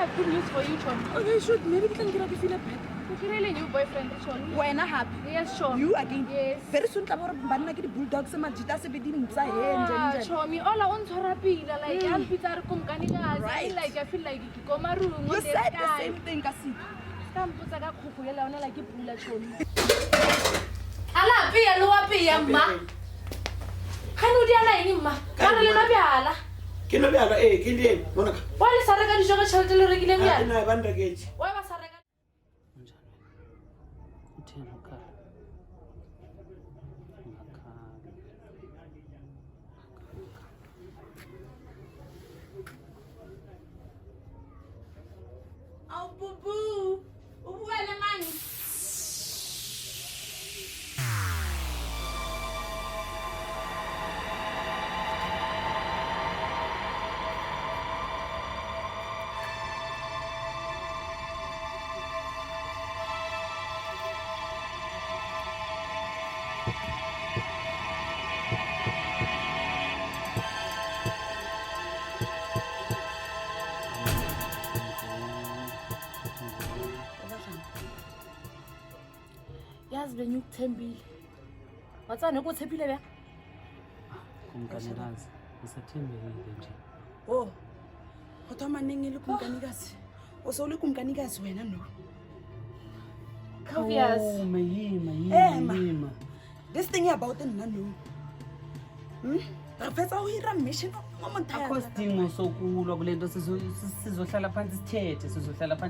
have good news for you, Chon. Okay, shoot. Maybe we can get a feel bad. You really new boyfriend, Chon. When I happy. Yes, Chon. You again? Yes. Very soon, I'm going to get the bulldogs and Majita se bedin inside here. Chon, me all on therapy. Like, I'm Peter Kumkaniga. Right. I feel like you go my room. You said the same thing, Kasi. Come put a cuckoo like a pull Chon. Ala pia lo pia ma. Kanu dia la ini ma. Kana le na biala. Ke no biala ke ndeng bona ka. Wa le sare ka dijo ka tšhelete le rekile biala. Na ba ndaketse. Wa ba sare ka. Uthena ka. Au bubu. Ubuela mani. Yazi benyukuthembile. Watsana ukuthembile bya? Kumkanikazi, ngisathembekile nje. Oh. Kodwa maningi likumkanikazi. Osole kumkanikazi wena no. Obvious. Oh, mayima. This thing about the nano. Professor uhira mission momentary. Akho sidingo sokulwa kulento sizohlala phansi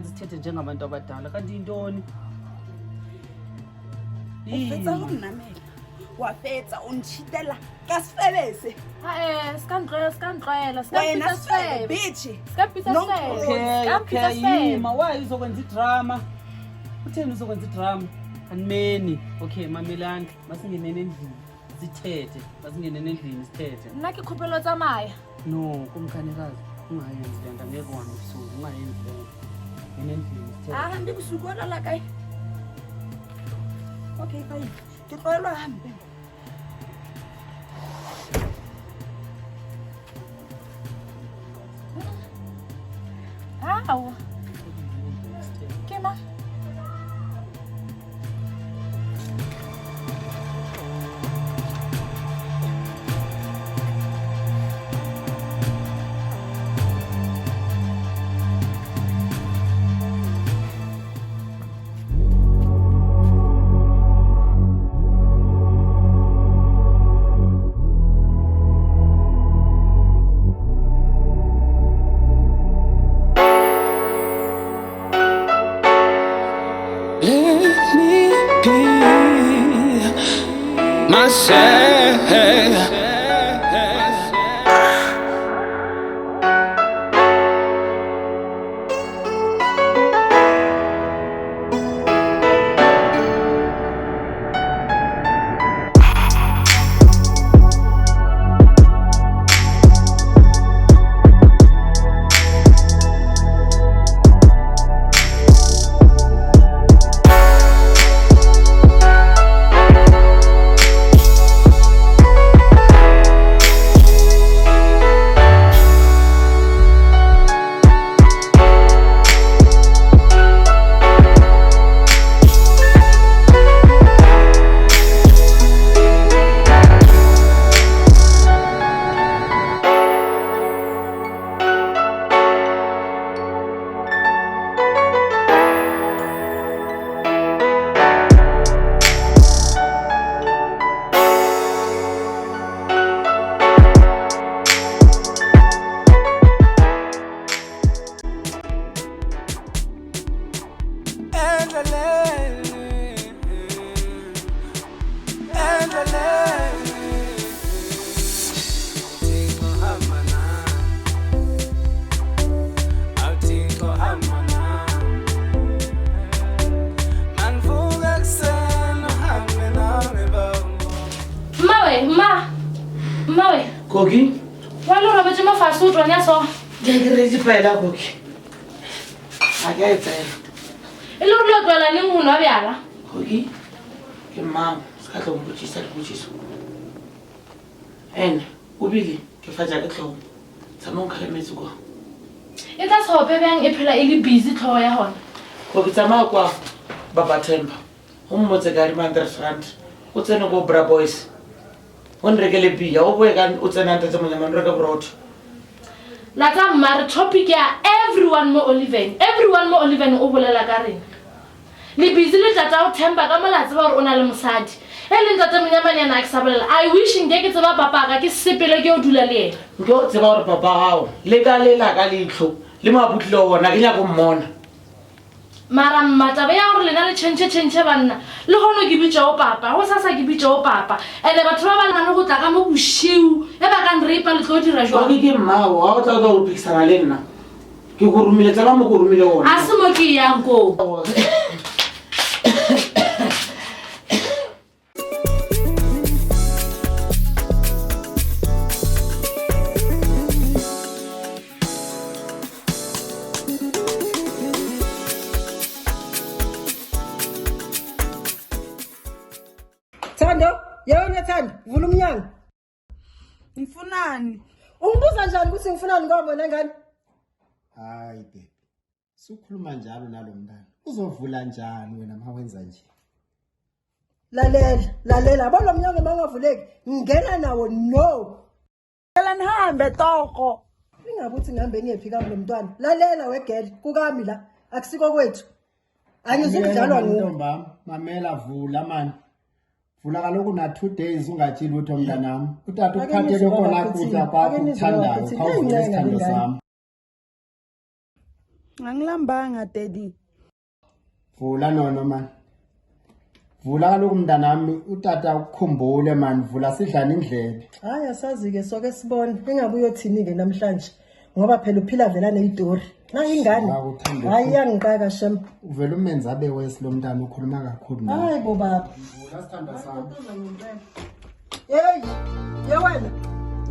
sithethe njengabantu abadala kanti intoni? Ufetsa ho nnamela. Wa fetsa o ntshitela ka sefebese. Skanqela. Wena sefebe bitch. Okay, yima, why uzokwenza idrama? Utheni uzokwenza idrama? Animeni. Okay, mamelani, masingenene endlini. Sithethe, masingenene endlini sithethe. Nna ke khopelo tsamaya. No, kumkanikazi, ungayenzi lento ngeke uhambe ebusuku, ungayenzi lento. Ngene endlini sithethe. Hambe busuku la kai. Okay, fine. Ke tlwaelwa hambe. Hawu. Kema. Myself. Koki? Walo rabe jema fasu tronya so. Ngeke phela Koki. Ake phela. Ilo lo twala ni munhu wa byala. Koki? Ke mama, sikhatlo ngibutshisa libuthiso. Ubili ke faja ke tlhogo. Tsama o khalemetse kwa. e tla sope bjang e phela e le busy tlhogo ya gona go ke tsamaya kwa Baba Themba go mmotse ka R100 o tsene go Bra Boys o nrekele pia o boe ka o tsena ntate monyama nreka borotho la tsa mmare topic ya everyone mo Oliven o bolela ka rena le busy le tata o Themba ka molatse ba gore o na le mosadi e leng tata monyamanyana a ke sa bolela I wish nke ke tseba papa ka ke sepele ke o dula le ena nke o tseba gore papa gago le ka lela ka leitlho le mabutlile o bona ke nyako mmona mara mmataba ya gore lena le tšhentšhe banna le gono ke bitša o papa go sasa ke bitša o papa ande batho ba ba lena le go tla ka mo bošiu e ba ka nreipa le tlo dira jwa ke mmago ga o tla ka go phikisana le nna ke go romile tsaba mo go romile gona a se mo ke yang koo Thando, yena Thando, vula umnyango. Ngifunani? Ungibuza njani ukuthi ngifunani ngoba wena ngani? Hayi baby. Sukhuluma njalo nalomntana. Uzovula njani wena mawenza nje? Lalela, yabona umnyango mangavuleki, ngingena nawo no. Phela nihambe toko. Ingabuthi ngihambe ngiyephi ka lo mntwana. Lalela wegele, kukami la, akusiko kwethu. Angizukudlalwa ntombami, mamela vula man. Vula kaloku na 2 days ungatshili lutho mntanami. Utata ukuphathele khona kutya kwakho ukuthandayo, khawuvule isithando sami. Angilambanga daddy. Vula nono man. Vula kaloku mntanami, utata ukukhumbule man, vula sidlana indlebe. Hayi asazi ke soke sibone, engabe uyothini ke namhlanje. Ngoba phela uphila vela neyitori. Na ingane. Hayi yangikaka shem. Uvela umenza abe wesi lo mntana ukhuluma kakhulu nawe. Hayi bo baba. Vula sithando sami. Hey, yewena.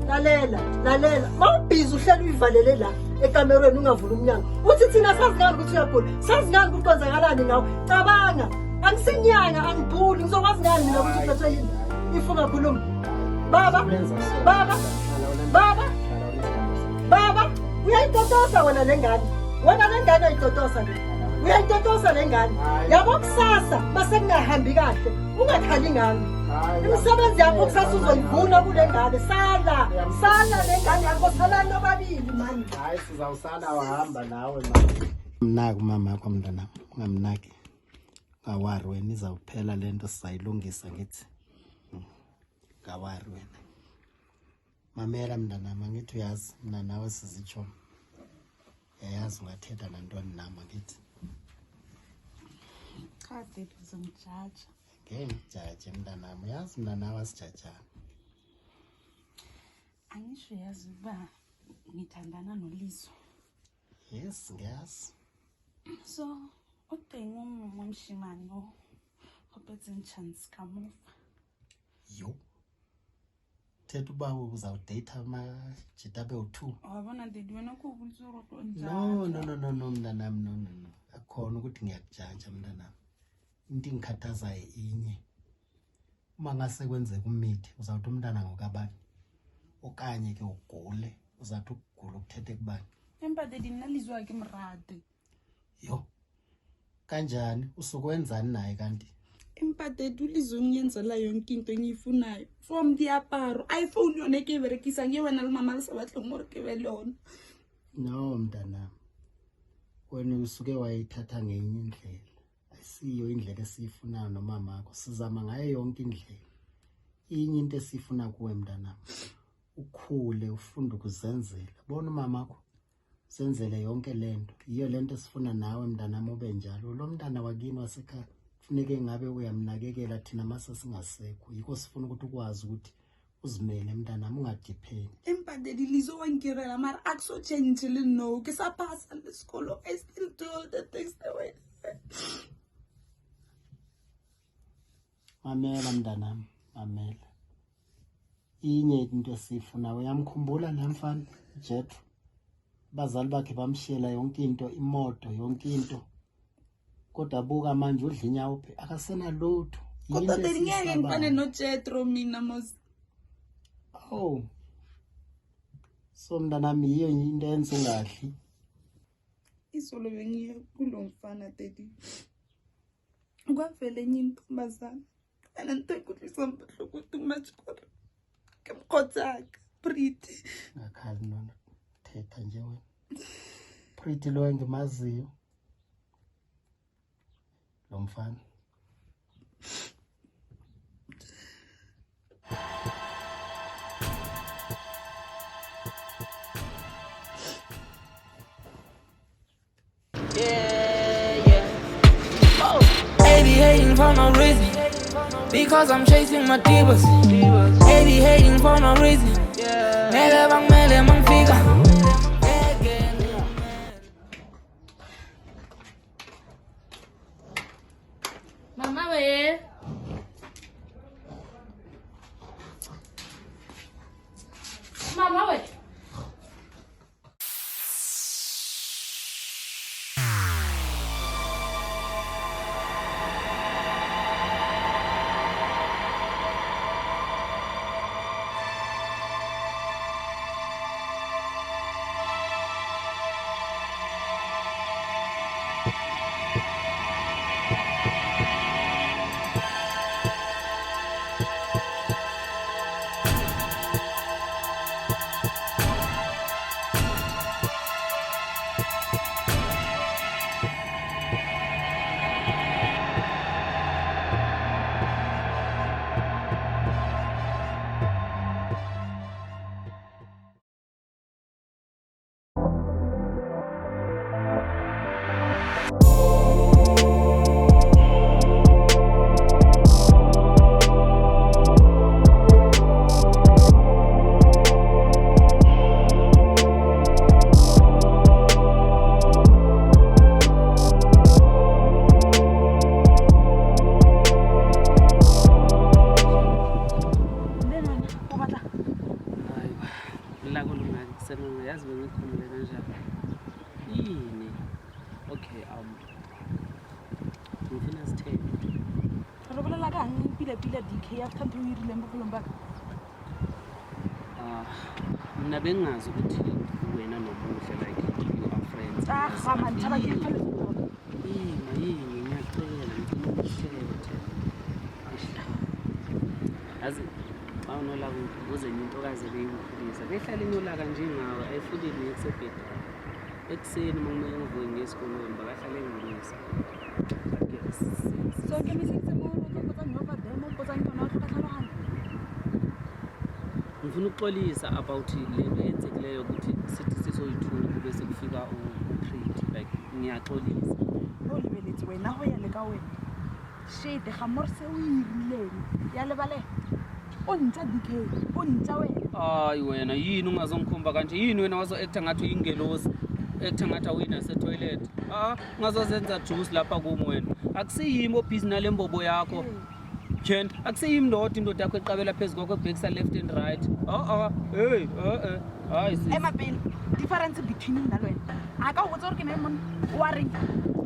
Lalela. Mawubhizi uhleli uyivalele la ekamerweni ungavula umnyango. Uthi thina sazi ngani ukuthi uyagula. Sazi ngani ukuthi kwenzakalani ngawe. Cabanga. Angisinyanga angibhuli ngizokwazi ngani mina ukuthi uphethwe yini. Ifunga khuluma. Baba, uyayitotosa wena lengane. Wena lengane uyayitotosa le. Uyayitotosa lengane. Yabo kusasa base kungahambi kahle. Ungakhali ngani. Imisebenzi yakho kusasa uzoyivuna kule ngane. Sala lengane yakho sala nobabili mani. Hayi sizawusala wahamba nawe mama. Mnaki mama yakho mntana, ungamnaki. Ngawari wena izawuphela lento sizayilungisa ngithi. Ngawari wena. Mamela mntanami ngithi uyazi mina nawe sizitsho. Yayazi ungathetha nantoni nami ngithi. Cha daddy uzongijaja. Ngijaje mntanami uyazi mina nawe asijajana. Angisho yazi ukuba ngithandana noLizo. Yes, ngiyazi. So, uDengu umshimani ophethe chance kamuva. Yo. Thetha uba uzawudate amajitabe u2. Wabona daddy wena kubutsuro njalo. No mntanami no. Akukhona ukuthi ngiyakujanja mntanami. Into ingikhathazayo inye. Uma ngase kwenzeka umithi uzawuthi umntana ngokabani. Okanye ke ugule uzathi ukugula ukuthethe kubani. Empa daddy nalizwa ke mrade. Yo. Kanjani usukwenzani naye kanti? Empa daddy ulizongiyenzela yonke into engiyifunayo. From diaparo, iPhone yona ke berekisa ngiye wena le mama le sabatlo ngore ke belona. No mntanami. Wena usuke wayithatha ngenye indlela. Ayisiyo indlela esiyifunayo nomama wakho. Sizama ngayo yonke indlela. Inye into esifuna kuwe mntanami. Ukhule ufunde ukuzenzela. Bona umama wakho senzele yonke lento. Iyo lento esifuna nawe mntanami ube njalo. Lo mntana wakini wasekhaya kufuneke ngabe uyamnakekela thina mase singasekho. Yikho sifuna ukuthi ukwazi ukuthi uzimele mntanami ungadepend. Empa daddy Lizo wangirela mara akuso change le no ke sa pass le sekolo. I still do all the things the way. Mamela mntanami, mamela. Inye into esifuna uyamkhumbula namfana Jethu. Bazali bakhe bamshiyela yonke into, imoto, yonke into. Kodwa buka manje udla inyawo phe akasena lutho. Kodwa daddy ngeke ngifane no Jetro mina mos. Oh. So mntanami iyo into enze ungadli. izolo bengiye kulo mfana daddy. Kwavele enye intombazana and antekuhlisa mphahlo too much kodwa ke mkhotsaka Pretty. Ngakhali nona thetha nje wena. Pretty lo engimaziyo. Lo mfana. Baby hating for no reason, because I'm chasing my divas. Baby hating for no reason, mele bang mele mangfika. Mama we. Mama we. Mina bengazi ukuthi wena nobuhle like you are friends. Yini ngiyacela ngicela ukuthethe. Yazi awunola ukuze intokazi beyikukhulisa. Behlala inolaka njengawe ayifuni nexebhedala. Ekuseni mangumele ngivuke ngesikolweni bakahlale ngilisa. So ke misitse ngifuna ukuxolisa about lento eyenzekileyo ukuthi sithi sisoyithula bese kufika uPretty like ngiyaxolisa. Olibelethi wena hoya le ka wena. Shade ga morse o irileng ya lebale. O ntsa DK, o ntsa wena. Hayi wena yini ungazongikhomba kanje? Yini wena wazo actor ngathi uyingelosi? Actor ngathi awina se-toilet. Ungazozenza juice lapha kimi wena. Akusiyimo busy nalembobo yakho. Jen, akusiyimi indoda yakho eqabela phezulu kwakho ebhekisa left and right. Hey, hayi sis. Emapeni, difference between nna le wena. Aka o botsa gore ke ne mon worry.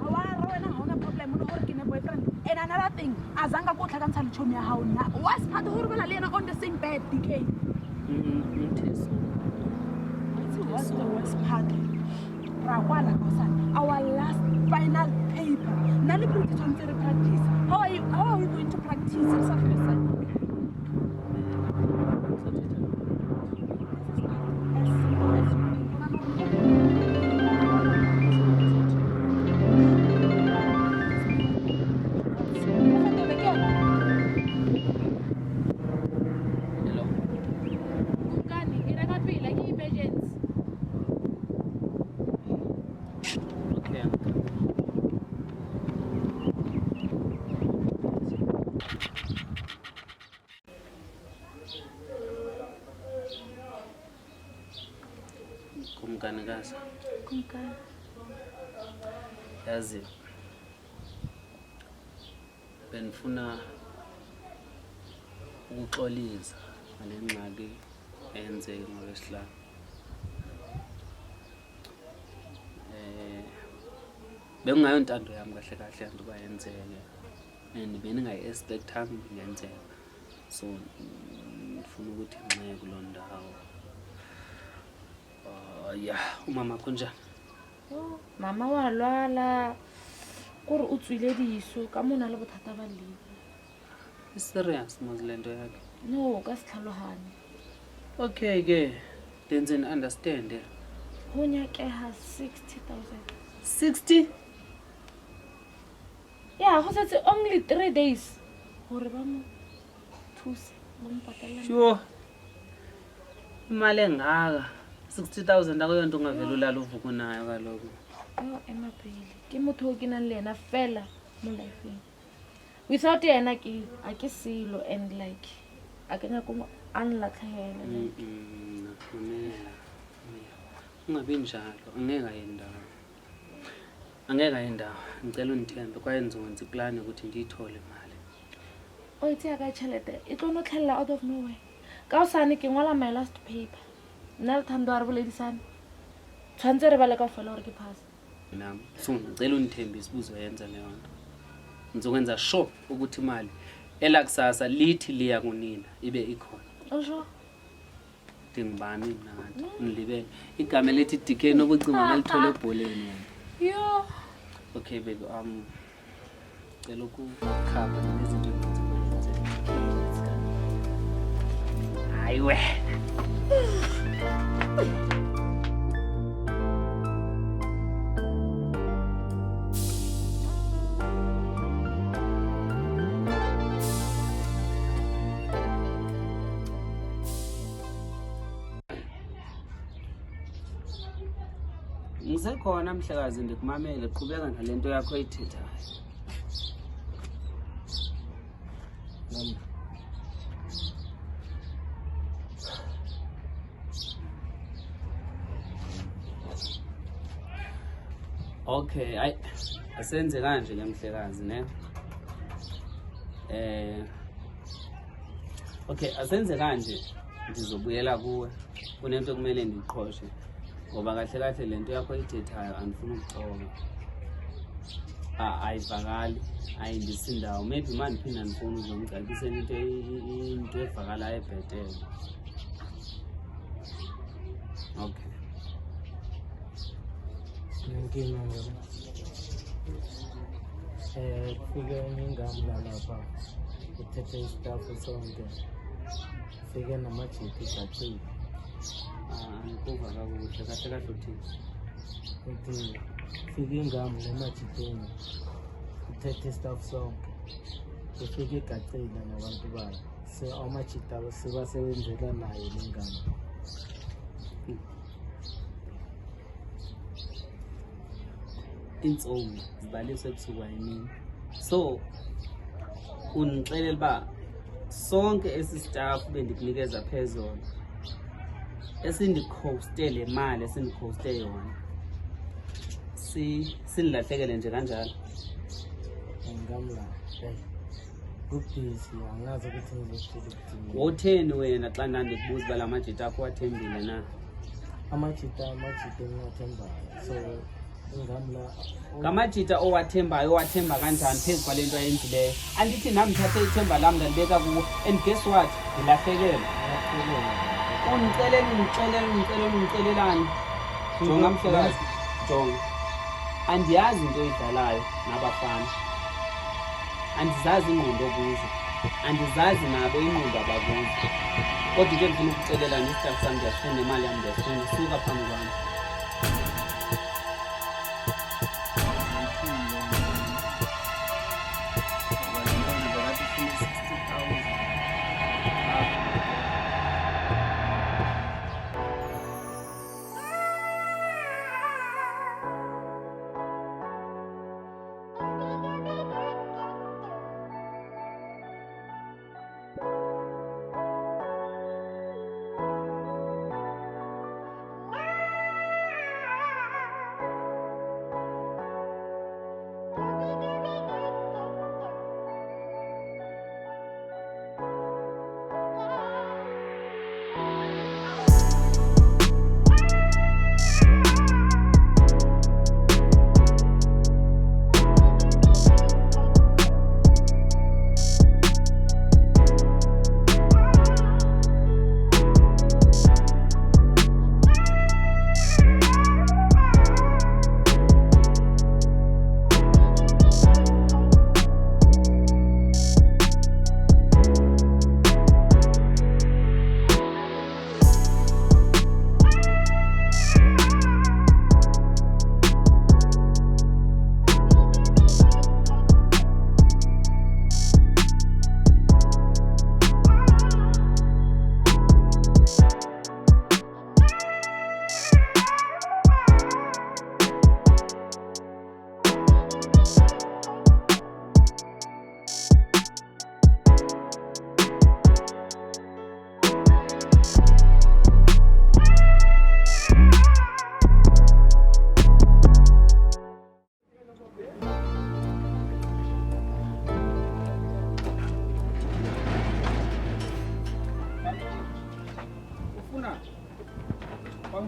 Awara wena ha ona problem mo gore ke ne boyfriend. And another thing, azanga go tlhakantsha le chomi ya hao nna. What's part gore bela le yena on the same bed, DK? What's the worst part? Rakwala Kosan, our last final paper. Nali Pretty to practice. How are we going to practice it? Kumkanikazi. Yazi benifuna ukuxolisa ngale ngxaki eyenzeke ngolwesihlanu. Bengayo intando yami kahle kahle nto bayenzeke and beningayi-expectanga ingenzeka. So ngifuna ukuthi nginceke kuloo ndawo. Yeah, umama konjani? Oh, mama wa lwala kore o tswile diso ka mona le bothata ba liver. It's serious mos le nto yakhe. No, ka se tlhalogane. Okay ke then then understand Go nyakeha 60,000. 60. Yeah, go setse only 3 days gore ba mo thuse ba mo patela. Sure. Imali engaka 60,000 akuyonto ungavela ulala uvuka nayo kaloku. Yo emapele ke motho o ke nang le ena fela mo life. Without yena ke a ke silo and like a ke nya go anlatlhela. Ungabi njalo angeke ayendawo. Angeke ayendawo. Ngicela unithembe kwaye nizokwenza iplan ukuthi ngiyithole imali. O itse ka chelete e tlo no tlhella out of nowhere. Ka usane ke ngola my last paper. Nna le thando a re boledisana. Tshwantse re ba le ka fela gore ke pass. Nami so ngicela unithembe isibuzo yenza leyo nto. Ngizokwenza sure ukuthi imali elakusasa lithi liya kunina ibe ikhona. Osho? Dingibani mina ngathi ngilibele igama lethi DK nobucinga ngalithole ebholeni. Yo. Okay baby cela ukukhapha nezinto engizenze. Hayiwe. Ngisekhona mhlekazi ndikumamele qhubeka ngalento yakho oyithethayo. Okay, asenze kanje ke mhlekazi ne. Okay, asenze kanje ndizobuyela kuwe. Kunento kumele ndiqhoshe. Ngoba kahle kahle lento yakho oyithethayo andifuna ukuxoka. Ayivakali, ayindisindawo. Maybe manje phina ndifuna uzongicakisela into evakalayo ebhetele. Okay. Inkinga ngeke. Kufike ingingami lapha. Uthethe istaff sonke. Fike namajiti gacile. Ngikuva kakuhle kahle kahle uthini. Uthi fike ingami nemajiteni. Uthethe istaff sonke. Ufike igacile nabantu bayo. Amajita sebasebenzela nayo ingami. Intsongo zibaliswe ebusuku ayimini. So ungixelela ba sonke esistaff bendikunikeza phezolo esindikhostele imali esindikhoste yona sinilahlekele nje kanjalo. Ngamla kubhizi angazi ukuthi ngizofika. Wotheni wena xa ndandikubuza bala majita akho wathembile na? Amajita engiwathembayo. So ngamla ngamajita owathembayo owathemba kanjani phezu kwalento ayenzileyo? Andithi nami thathe ithemba lami ndalibeka kuwo and guess what? Ndilahlekele. Ungixelelani? Jonga mhlekazi, jonga. Andiyazi into oyidlalayo nabafana. Andizazi ingqondo okuzo. Andizazi nabo ingqondo abakuzo. Kodwa into endifuna ukuxelela nesistaff sami ndiyafuna imali yami ndiyafuna. Suka phambi kwami.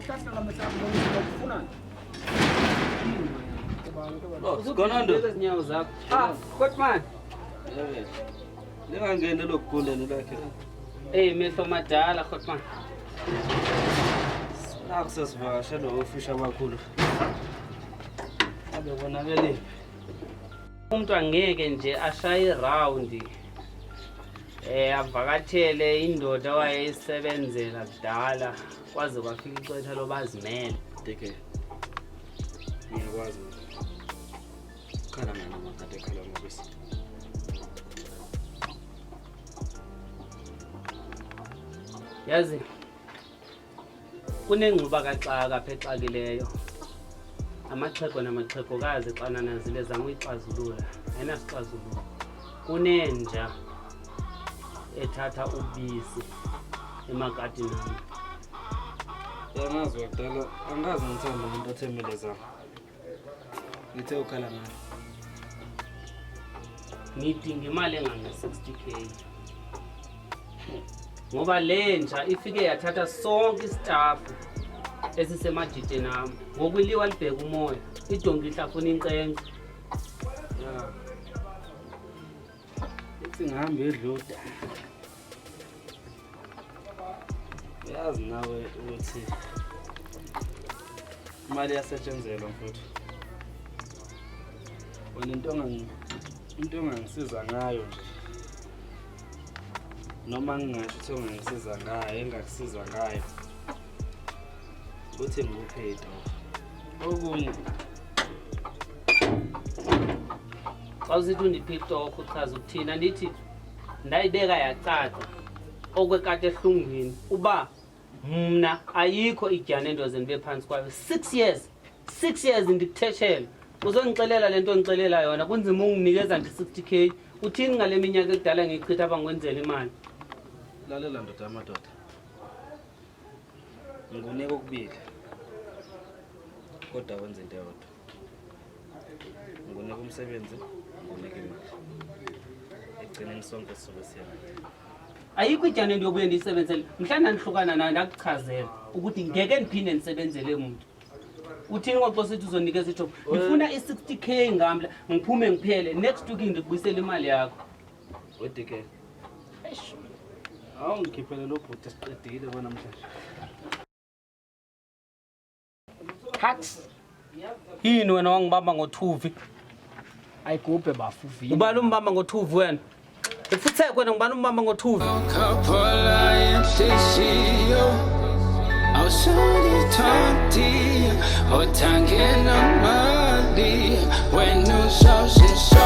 uhlahla ngamehla ukufuna Uzigonando ezinyawo zakho Kotman lingangene lokugundane lakhe mehlo madala Kotman akusesivakasha ofisha abakhulu abe bonakele umuntu angeke nje ashaye iround avakathele indoda wayeyisebenzela kudala kwaze kwafika ixesha lobazimele deke ngiyakwazi ukhala ngana makade khala ngobisi yazi kunengquba kaxaka apha exakileyo amaxhego namaxhegokazi xana nazile zama uyixazulula ayinasixazululo kunenja ethatha ubisi emakati nami yanazi wakudala angazi ngithanda umuntu othembele zami ngithe ukhala ngani ngidinga imali engange-60k ngoba le nja ifike yathatha sonke istafu esisemajiteni ami ngokwiliwa libheka umoya idongi ihlafuna incence ithi ngihambe edluda uyazi nawe ukuthi imali yasetshenzelwa mfuthu wena into ongangisiza ngayo nje noma ngingasho ukuthi ongangisiza ngayo engakusiza ngayo ukuthi ngikuphe itoho okunye xa usithi undiphe itorho uchaza ukuthina ndithi ndayibeka yacaca okwekati ehlungwini uba mna ayikho idyana endozeni bephansi kwayo 6 years ndikuthethele uzongixelela le nto ngixelela yona kunzima unginikeza ndi-60k uthini ngale minyaka ekudala ngiyichitha abangikwenzela imali lalela ndoda yamadoda ngikunika okubili kodwa wenza into eyodwa ngikunika umsebenzi ngikunika imali ekugcineni sonke sizobe siyana ayikho idyana endiyobuye ndiyisebenzele mhlawumbe ndihlukana nayo ndakuchazela ukuthi ngeke ndiphinde ndisebenzele muntu uthini ngoxa sithi uzonikeza ijob ngifuna i-60k ngamla ngiphume ngiphele next week ndikubuyisela imali yakho wedike awungikhiphele lo bhuti esiqedile kwanamhlanje yini wena wangibamba ngothuvi ayigubhe bafuvi ubani umbamba ngothuvi wena ufutheke wena ngibani umbamba ngothuvi Awusalithanti othangena mali wena usawusisa